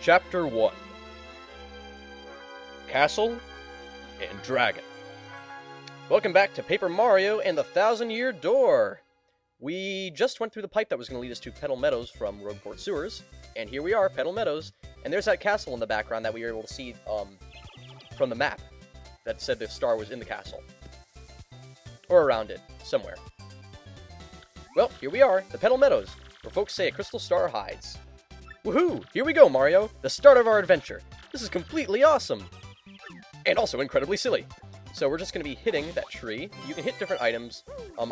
Chapter 1 Castle and Dragon. Welcome back to Paper Mario and the Thousand-Year Door! We just went through the pipe that was going to lead us to Petal Meadows from Rogueport Sewers, and here we are, Petal Meadows, and there's that castle in the background that we were able to see from the map that said the star was in the castle. Or around it, somewhere. Well, here we are, the Petal Meadows, where folks say a crystal star hides. Woohoo! Here we go, Mario! The start of our adventure! This is completely awesome! And also incredibly silly. So we're just going to be hitting that tree. You can hit different items,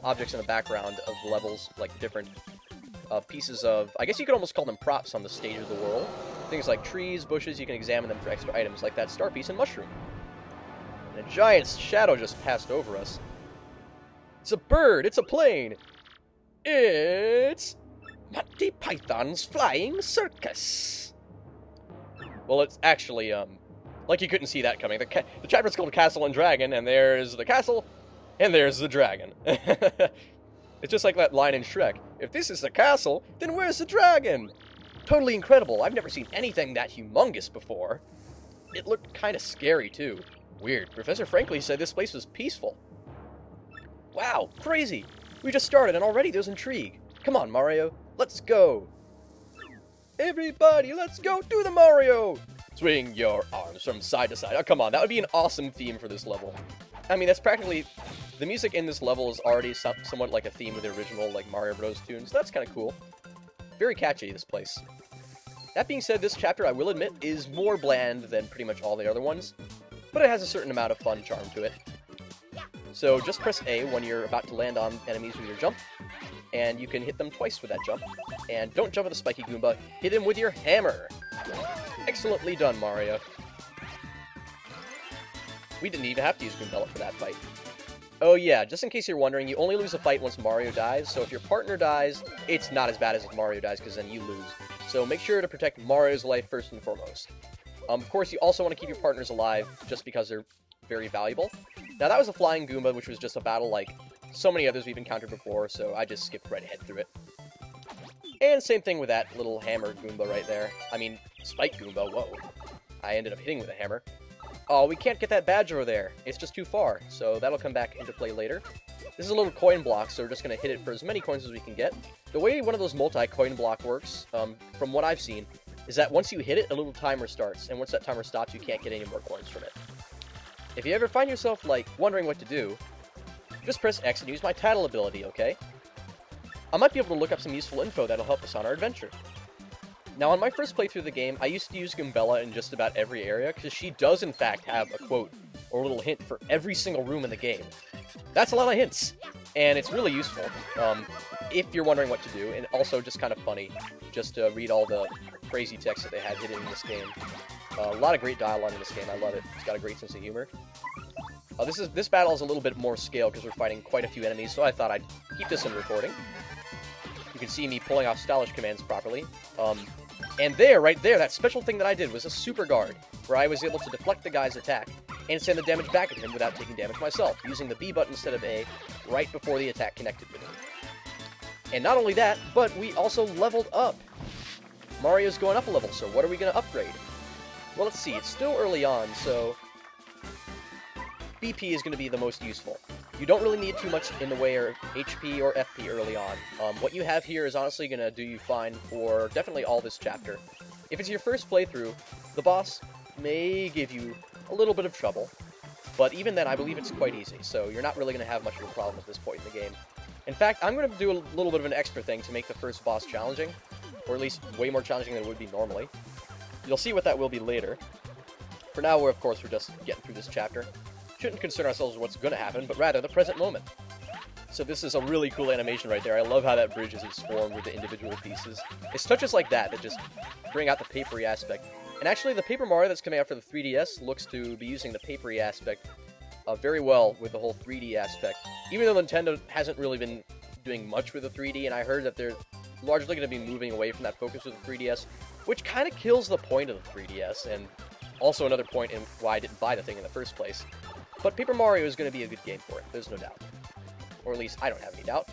objects in the background of levels, like different pieces of... I guess you could almost call them props on the stage of the world. Things like trees, bushes, you can examine them for extra items, like that star piece and mushroom. And a giant shadow just passed over us. It's a bird! It's a plane! It's... Monty Python's Flying Circus! Well, it's actually, like you couldn't see that coming. The chapter's called Castle and Dragon, and there's the castle, and there's the dragon. It's just like that line in Shrek. If this is the castle, then where's the dragon? Totally incredible. I've never seen anything that humongous before. It looked kind of scary, too. Weird. Professor Franklin said this place was peaceful. Wow, crazy. We just started, and already there's intrigue. Come on, Mario. Let's go! Everybody, let's go do the Mario! Swing your arms from side to side. Oh, come on, that would be an awesome theme for this level. I mean, that's practically... The music in this level is already somewhat like a theme of the original, like, Mario Bros. Tunes. That's kind of cool. Very catchy, this place. That being said, this chapter, I will admit, is more bland than pretty much all the other ones, but it has a certain amount of fun charm to it. So just press A when you're about to land on enemies with your jump, and you can hit them twice with that jump. And don't jump at the spiky Goomba, hit him with your hammer! Excellently done, Mario. We didn't even have to use Goombella for that fight. Oh yeah, just in case you're wondering, you only lose a fight once Mario dies, so if your partner dies, it's not as bad as if Mario dies, because then you lose. So make sure to protect Mario's life first and foremost. Of course, you also want to keep your partners alive, just because they're very valuable. Now that was a flying Goomba, which was just a battle like so many others we've encountered before, so I just skipped right ahead through it. And same thing with that little hammer Goomba right there. I mean, Spike Goomba, whoa. I ended up hitting with a hammer. Oh, we can't get that badge over there. It's just too far, so that'll come back into play later. This is a little coin block, so we're just going to hit it for as many coins as we can get. The way one of those multi-coin block works, from what I've seen, is that once you hit it, a little timer starts, and once that timer stops, you can't get any more coins from it. If you ever find yourself, like, wondering what to do, just press X and use my title ability, okay? I might be able to look up some useful info that'll help us on our adventure. Now, on my first playthrough of the game, I used to use Goombella in just about every area, because she does in fact have a quote, or a little hint for every single room in the game. That's a lot of hints, and it's really useful, if you're wondering what to do, and also just kind of funny, just to read all the crazy text that they had hidden in this game. A lot of great dialogue in this game, I love it. It's got a great sense of humor. This battle is a little bit more scale because we're fighting quite a few enemies, so I thought I'd keep this in recording. You can see me pulling off stylish commands properly. And there, right there, that special thing that I did was a super guard, where I was able to deflect the guy's attack and send the damage back at him without taking damage myself, using the B button instead of A right before the attack connected with him. And not only that, but we also leveled up. Mario's going up a level, so what are we going to upgrade? Well, let's see, it's still early on, so BP is going to be the most useful. You don't really need too much in the way of HP or FP early on. What you have here is honestly going to do you fine for definitely all this chapter. If it's your first playthrough, the boss may give you a little bit of trouble, but even then I believe it's quite easy, so you're not really going to have much of a problem at this point in the game. In fact, I'm going to do a little bit of an extra thing to make the first boss challenging, or at least way more challenging than it would be normally. You'll see what that will be later. For now, we're just getting through this chapter. Shouldn't concern ourselves with what's going to happen, but rather the present moment. So this is a really cool animation right there. I love how that bridge is formed with the individual pieces. It's touches like that that just bring out the papery aspect. And actually, the Paper Mario that's coming out for the 3DS looks to be using the papery aspect very well with the whole 3D aspect. Even though Nintendo hasn't really been doing much with the 3D, and I heard that they're largely going to be moving away from that focus with the 3DS, which kind of kills the point of the 3DS, and also another point in why I didn't buy the thing in the first place. But Paper Mario is going to be a good game for it, there's no doubt. Or at least I don't have any doubt.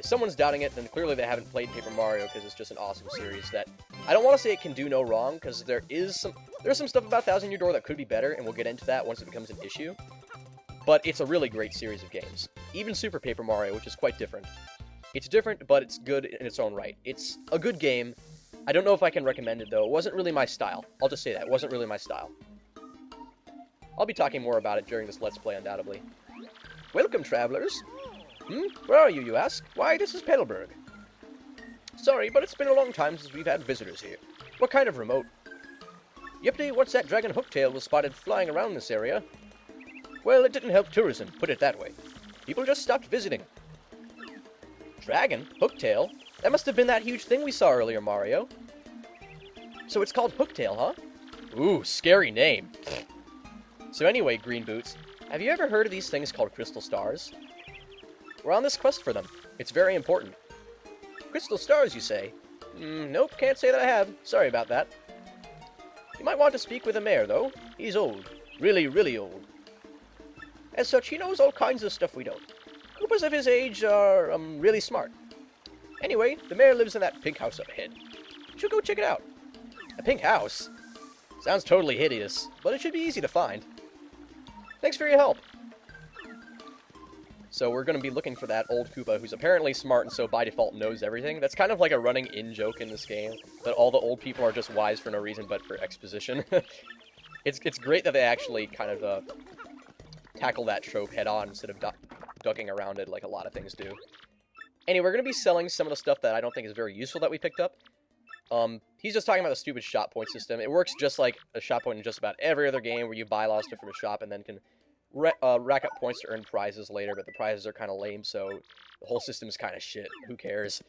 If someone's doubting it, then clearly they haven't played Paper Mario, because it's just an awesome series that... I don't want to say it can do no wrong, because there's some stuff about Thousand Year Door that could be better, and we'll get into that once it becomes an issue. But it's a really great series of games. Even Super Paper Mario, which is quite different. It's different, but it's good in its own right. It's a good game. I don't know if I can recommend it, though. It wasn't really my style. I'll just say that. It wasn't really my style. I'll be talking more about it during this Let's Play, undoubtedly. Welcome, travelers. Where are you, you ask? Why, this is Petalburg. Sorry, but it's been a long time since we've had visitors here. What kind of remote? Yippity, what's that dragon Hooktail was spotted flying around this area? Well, it didn't help tourism, put it that way. People just stopped visiting. Dragon? Hooktail? That must have been that huge thing we saw earlier, Mario. So it's called Hooktail, huh? Ooh, scary name. So anyway, Green Boots, have you ever heard of these things called crystal stars? We're on this quest for them. It's very important. Crystal stars, you say? Nope, can't say that I have. Sorry about that. You might want to speak with the mayor, though. He's old. Really, really old. As such, he knows all kinds of stuff we don't. Koopas of his age are, really smart. Anyway, the mayor lives in that pink house up ahead. You should go check it out. A pink house? Sounds totally hideous, but it should be easy to find. Thanks for your help. So we're going to be looking for that old Koopa who's apparently smart and so by default knows everything. That's kind of like a running in-joke in this game, that all the old people are just wise for no reason but for exposition. It's great that they actually kind of tackle that trope head-on instead of ducking around it like a lot of things do. Anyway, we're going to be selling some of the stuff that I don't think is very useful that we picked up. He's just talking about the stupid shop point system. It works just like a shop point in just about every other game where you buy a lot of stuff from a shop and then can rack up points to earn prizes later, but the prizes are kind of lame, so the whole system is kind of shit. Who cares?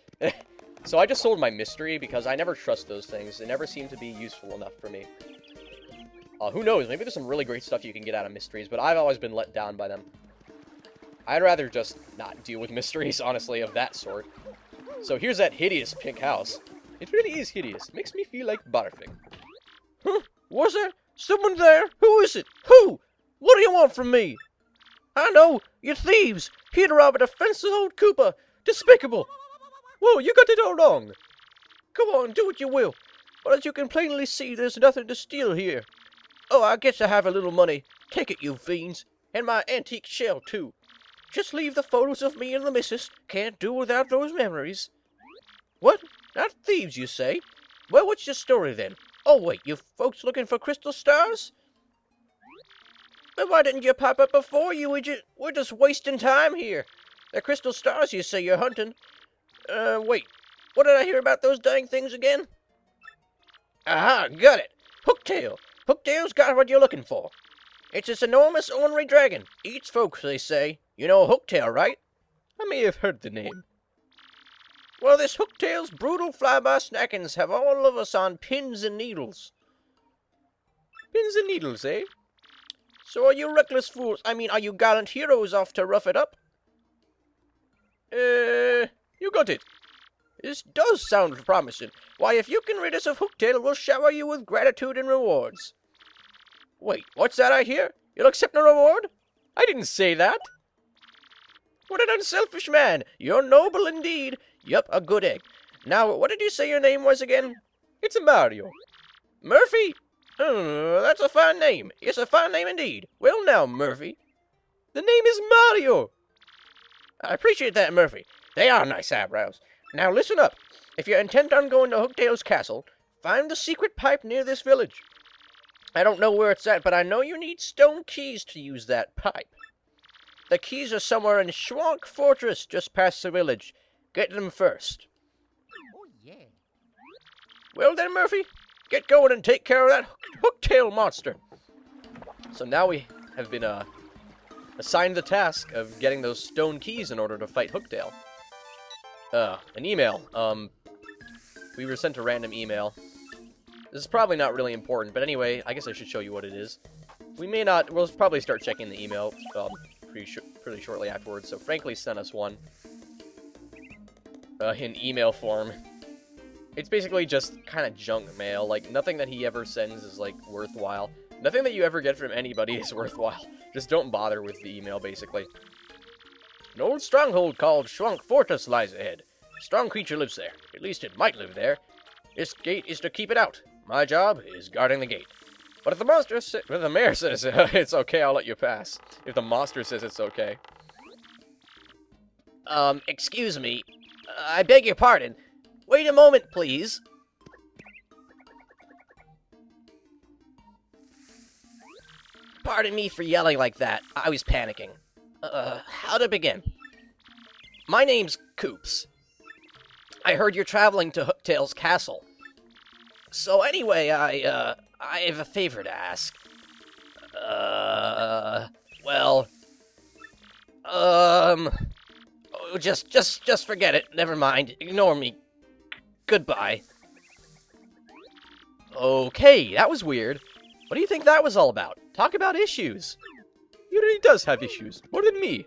So I just sold my mystery because I never trust those things. They never seem to be useful enough for me. Who knows? Maybe there's some really great stuff you can get out of mysteries, but I've always been let down by them. I'd rather just not deal with mysteries, honestly, of that sort. So here's that hideous pink house. It really is hideous. It makes me feel like barfing. Huh? Was there someone there? Who is it? Who? What do you want from me? I know, you're thieves, here to rob a defenseless old Koopa. Despicable. Whoa, you got it all wrong. Come on, do what you will. But as you can plainly see, there's nothing to steal here. Oh, I guess I have a little money. Take it, you fiends. And my antique shell, too. Just leave the photos of me and the missus. Can't do without those memories. What? Not thieves, you say? Well, what's your story, then? Oh, wait, you folks looking for crystal stars? But why didn't you pop up before, you idiot? We're just wasting time here. They're crystal stars you say you're hunting. Wait. What did I hear about those dang things again? Aha, got it. Hooktail. Hooktail's got what you're looking for. It's this enormous ornery dragon. Eats folks, they say. You know Hooktail, right? I may have heard the name. Well, this Hooktail's brutal flyby snackings have all of us on pins and needles. Pins and needles, eh? So are you reckless fools? I mean, are you gallant heroes off to rough it up? You got it. This does sound promising. Why, if you can rid us of Hooktail, we'll shower you with gratitude and rewards. Wait, what's that I hear? You'll accept a reward? I didn't say that. What an unselfish man. You're noble indeed. Yup, a good egg. Now, what did you say your name was again? It's Mario. Murphy? That's a fine name. It's a fine name indeed. Well now, Murphy. The name is Mario. I appreciate that, Murphy. They are nice eyebrows. Now listen up. If you're intent on going to Hooktail's castle, find the secret pipe near this village. I don't know where it's at, but I know you need stone keys to use that pipe. The keys are somewhere in Schwank Fortress, just past the village. Get them first. Oh, yeah. Well then, Murphy, get going and take care of that Hooktail monster. So now we have been assigned the task of getting those stone keys in order to fight Hooktail. An email. We were sent a random email. This is probably not really important, but anyway, I guess I should show you what it is. We'll probably start checking the email pretty shortly afterwards, so Frankly sent us one. In email form. It's basically just kind of junk mail. Like, nothing that he ever sends is, like, worthwhile. Nothing that you ever get from anybody is worthwhile. Just don't bother with the email, basically. An old stronghold called Schwunk Fortress lies ahead. A strong creature lives there. At least it might live there. This gate is to keep it out. My job is guarding the gate. But if the mayor says it's okay, I'll let you pass. If the monster says it's okay. Excuse me. I beg your pardon. Wait a moment, please. Pardon me for yelling like that. I was panicking. How to begin? My name's Coops. I heard you're traveling to Hooktail's castle. So anyway, I have a favor to ask. Well... Oh, just forget it. Never mind. Ignore me. Goodbye. Okay, that was weird. What do you think that was all about? Talk about issues. He does have issues. More than me.